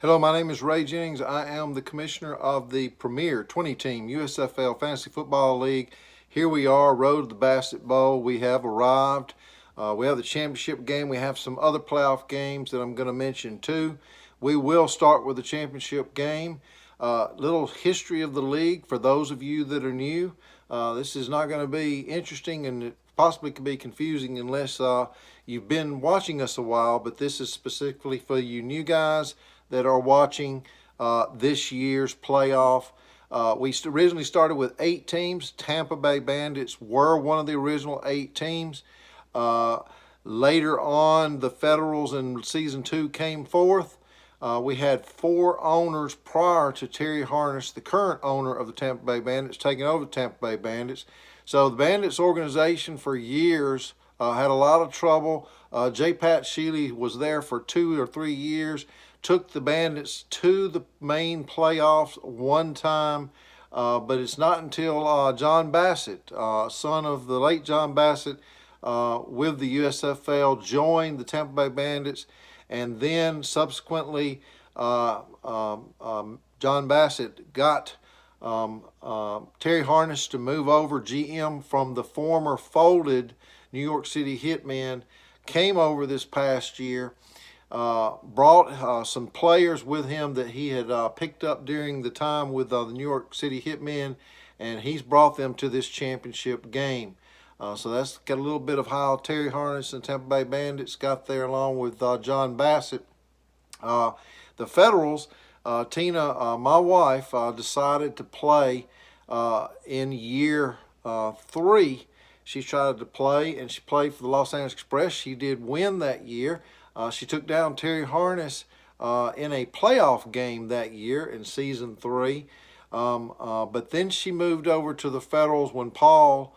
Hello, my name is Ray Jennings. I am the commissioner of the premier 20-team USFL Fantasy Football League. Here we are, road to the Bassett Bowl. We have arrived. We have the championship game. We have some other playoff games that I'm going to mention too. We will start with the championship game. Little history of the league for those of you that are new. This is not going to be interesting, and it possibly could be confusing unless you've been watching us a while, but this is specifically for you new guys that are watching this year's playoff. We originally started with 8 teams. Tampa Bay Bandits were one of the original 8 teams. Later on, the Federals in season 2 came forth. We had 4 owners prior to Terry Harness, the current owner of the Tampa Bay Bandits, taking over the Tampa Bay Bandits. So the Bandits organization for years had a lot of trouble. J. Pat Shealy was there for 2 or 3 years, took the Bandits to the main playoffs one time, but it's not until John Bassett, son of the late John Bassett, with the USFL, joined the Tampa Bay Bandits, and then subsequently John Bassett got Terry Harness to move over. GM from the former folded New York City Hitmen came over this past year, brought some players with him that he had picked up during the time with the New York City Hitmen, and he's brought them to this championship game. So that's got a little bit of how Terry Harness and Tampa Bay Bandits got there along with John Bassett. The Federals, Tina, my wife, decided to play in year 3. She tried to play, and she played for the Los Angeles Express. She did win that year. She took down Terry Harness in a playoff game that year in season 3. But then she moved over to the Federals when Paul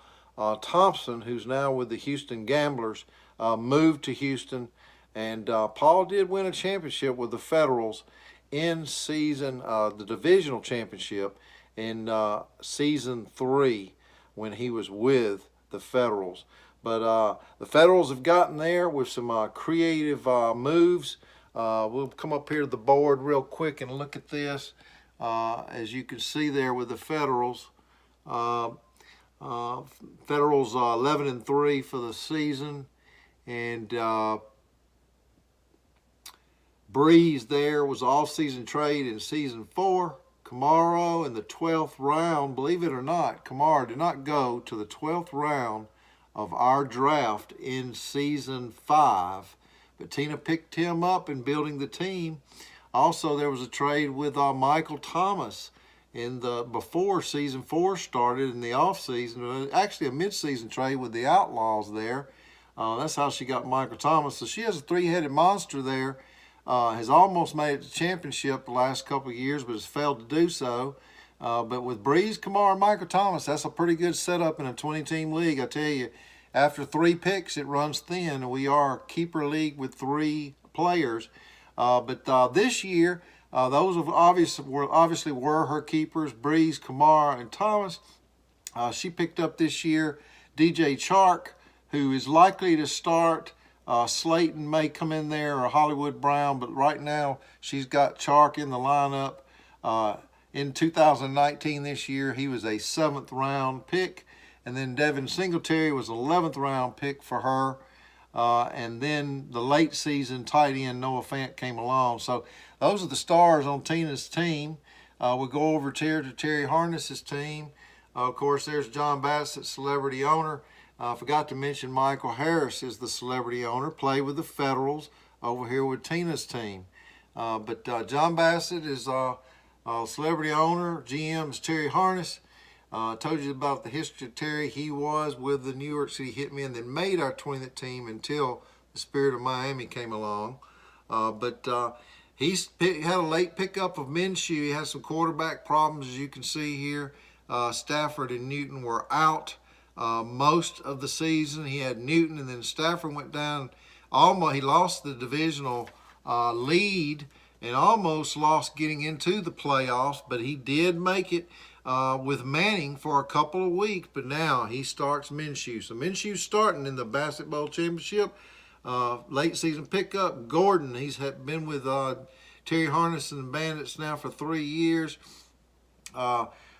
Thompson, who's now with the Houston Gamblers, moved to Houston. And Paul did win a championship with the Federals in the divisional championship in season 3 when he was with the Federals. But the Federals have gotten there with some creative moves. We'll come up here to the board real quick and look at this. As you can see there with the Federals, Federals 11-3 for the season, and Breeze there was off-season trade in season 4. Camaro in the 12th round. Believe it or not, Camaro did not go to the 12th round of our draft in season 5, but Tina picked him up in building the team. Also, there was a trade with Michael Thomas before season 4 started in the off season. Actually, a mid-season trade with the Outlaws there. That's how she got Michael Thomas. So she has a 3-headed monster there. Has almost made it to championship the last couple of years, but has failed to do so. But with Breeze, Kamar, and Michael Thomas, that's a pretty good setup in a 20-team league. I tell you, after 3 picks, it runs thin. We are a keeper league with 3 players. But this year, those obviously were her keepers, Breeze, Kamar, and Thomas. She picked up this year DJ Chark, who is likely to start. Slayton may come in there, or Hollywood Brown, but right now she's got Chark in the lineup. In 2019, this year, he was a 7th round pick, and then Devin Singletary was an 11th round pick for her. And then the late season tight end Noah Fant came along. So those are the stars on Tina's team. We'll go over to Terry Harness's team. Of course, there's John Bassett, celebrity owner. I forgot to mention Michael Harris is the celebrity owner, played with the Federals over here with Tina's team. But John Bassett is celebrity owner. GM is Terry Harness. I told you about the history of Terry. He was with the New York City Hitmen that made our 20th team until the Spirit of Miami came along. But he's had a late pickup of Minshew. He has some quarterback problems, as you can see here. Stafford and Newton were out most of the season. He had Newton, and then Stafford went down. He lost the divisional lead and almost lost getting into the playoffs, but he did make it with Manning for a couple of weeks, but now he starts Minshew. So Minshew's starting in the Basketball Championship. Late season pickup. Gordon, he's been with Terry Harness and the Bandits now for 3 years.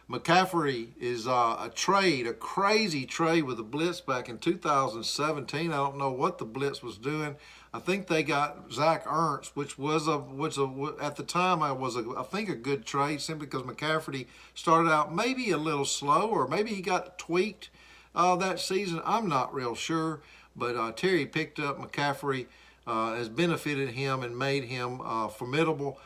McCaffrey is a crazy trade with the Blitz back in 2017. I don't know what the Blitz was doing. I think they got Zach Ertz, which was at the time I think a good trade, simply because McCaffrey started out maybe a little slow, or maybe he got tweaked that season. I'm not real sure, but Terry picked up McCaffrey, has benefited him and made him formidable.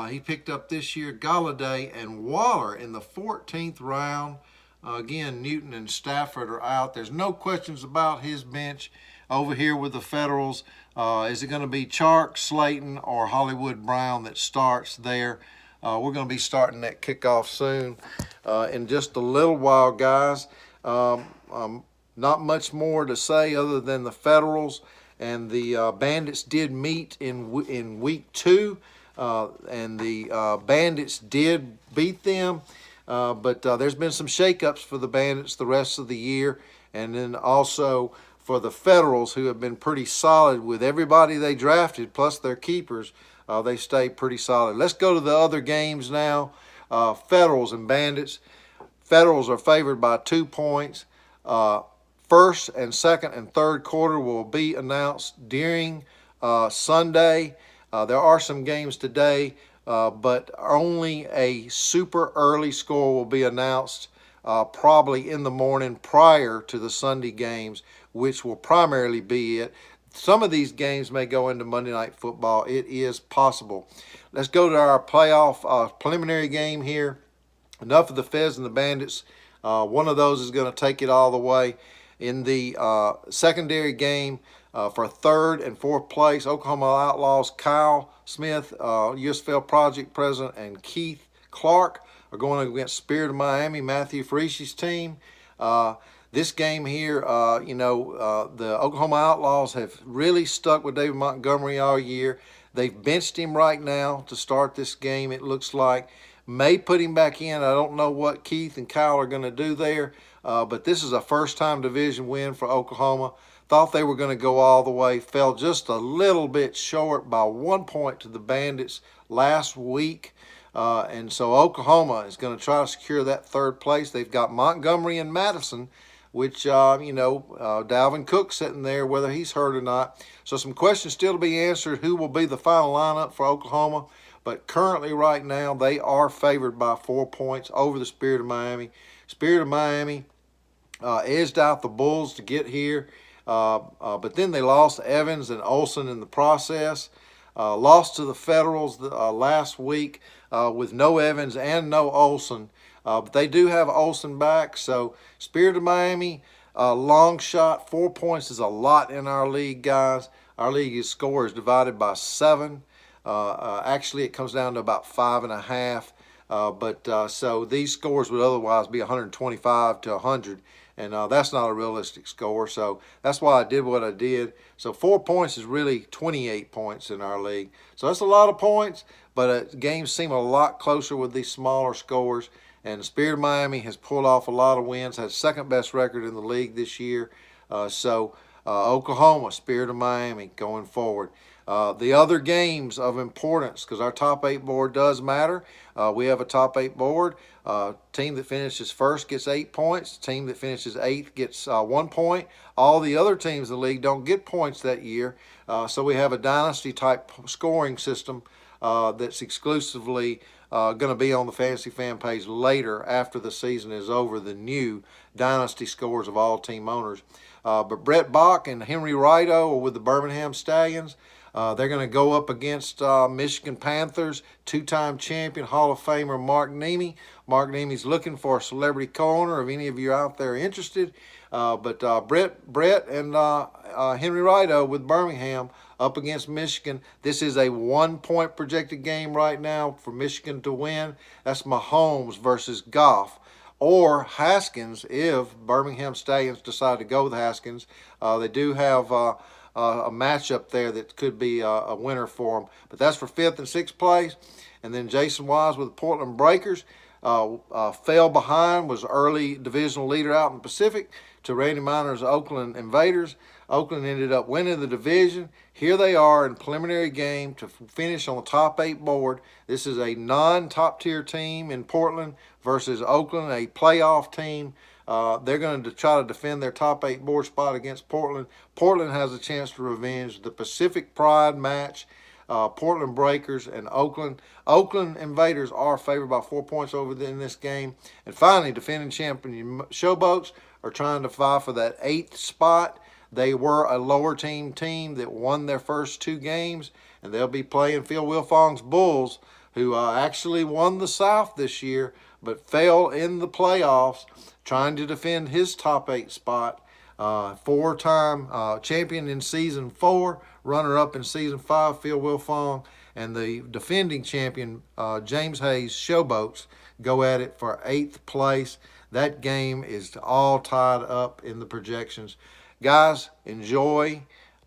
He picked up this year Galladay and Waller in the 14th round. Again, Newton and Stafford are out. There's no questions about his bench over here with the Federals. Is it going to be Chark, Slayton, or Hollywood Brown that starts there? We're going to be starting that kickoff soon in just a little while, guys. Not much more to say other than the Federals and the Bandits did meet in week 2. And the Bandits did beat them, but there's been some shakeups for the Bandits the rest of the year, and then also for the Federals, who have been pretty solid with everybody they drafted, plus their keepers. They stayed pretty solid. Let's go to the other games now. Federals and Bandits. Federals are favored by 2 points. First and second and third quarter will be announced during Sunday. There are some games today, but only a super early score will be announced probably in the morning prior to the Sunday games, which will primarily be it. Some of these games may go into Monday Night Football. It is possible. Let's go to our playoff preliminary game here. Enough of the Feds and the Bandits. One of those is going to take it all the way. In the secondary game, for third and fourth place, Oklahoma Outlaws Kyle Smith, USFL Project President, and Keith Clark are going against Spirit of Miami, Matthew Farishi's team. This game here, the Oklahoma Outlaws have really stuck with David Montgomery all year. They've benched him right now to start this game, it looks like. May put him back in. I don't know what Keith and Kyle are going to do there, but this is a first-time division win for Oklahoma. Thought they were going to go all the way. Fell just a little bit short by 1 point to the Bandits last week. And so Oklahoma is going to try to secure that third place. They've got Montgomery and Madison, which, Dalvin Cook sitting there, whether he's hurt or not. So some questions still to be answered. Who will be the final lineup for Oklahoma? But currently right now, they are favored by 4 points over the Spirit of Miami. Spirit of Miami edged out the Bulls to get here. But then they lost to Evans and Olsen in the process. Lost to the Federals last week with no Evans and no Olsen. But they do have Olsen back. So Spirit of Miami, long shot. 4 points is a lot in our league, guys. Our league score is divided by 7. Actually, it comes down to about 5.5. So these scores would otherwise be 125 to 100. And that's not a realistic score, so that's why I did what I did. So 4 points is really 28 points in our league. So that's a lot of points, but games seem a lot closer with these smaller scores. And the Spirit of Miami has pulled off a lot of wins, has second best record in the league this year. Oklahoma, Spirit of Miami going forward. The other games of importance, because our top 8 board does matter. We have a top 8 board. Team that finishes first gets 8 points. Team that finishes 8th gets 1 point. All the other teams in the league don't get points that year. So we have a dynasty-type scoring system that's exclusively going to be on the Fantasy Fan page later after the season is over, the new dynasty scores of all team owners. But Brett Bach and Henry Rido are with the Birmingham Stallions. They're going to go up against Michigan Panthers, 2-time champion Hall of Famer Mark Niemi. Mark Niemi's looking for a celebrity corner if any of you out there are interested. But Brett and Henry Rido with Birmingham up against Michigan. This is a 1 point projected game right now for Michigan to win. That's Mahomes versus Goff. Or Haskins if Birmingham Stallions decide to go with Haskins. They do have a matchup there that could be a winner for them. But that's for 5th and 6th place. And then Jason Wise with the Portland Breakers. fell behind, was early divisional leader out in the Pacific to Randy Minor's Oakland Invaders. Oakland ended up winning the division. Here they are in preliminary game to finish on the top 8 board. This is a non-top tier team in Portland versus Oakland, a playoff team. They're going to try to defend their top 8 board spot against Portland. Portland has a chance to revenge the Pacific Pride match. Portland Breakers and Oakland. Oakland Invaders are favored by 4 points in this game. And finally, defending champion Showboats are trying to vie for that 8th spot. They were a lower team that won their first 2 games, and they'll be playing Phil Wilfong's Bulls, who actually won the South this year, but fell in the playoffs, trying to defend his top 8 spot. 4-time champion in season 4, runner-up in season 5, Phil Wilfong, and the defending champion, James Hayes Showboats, go at it for 8th place. That game is all tied up in the projections. Guys, enjoy.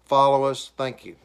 Follow us. Thank you.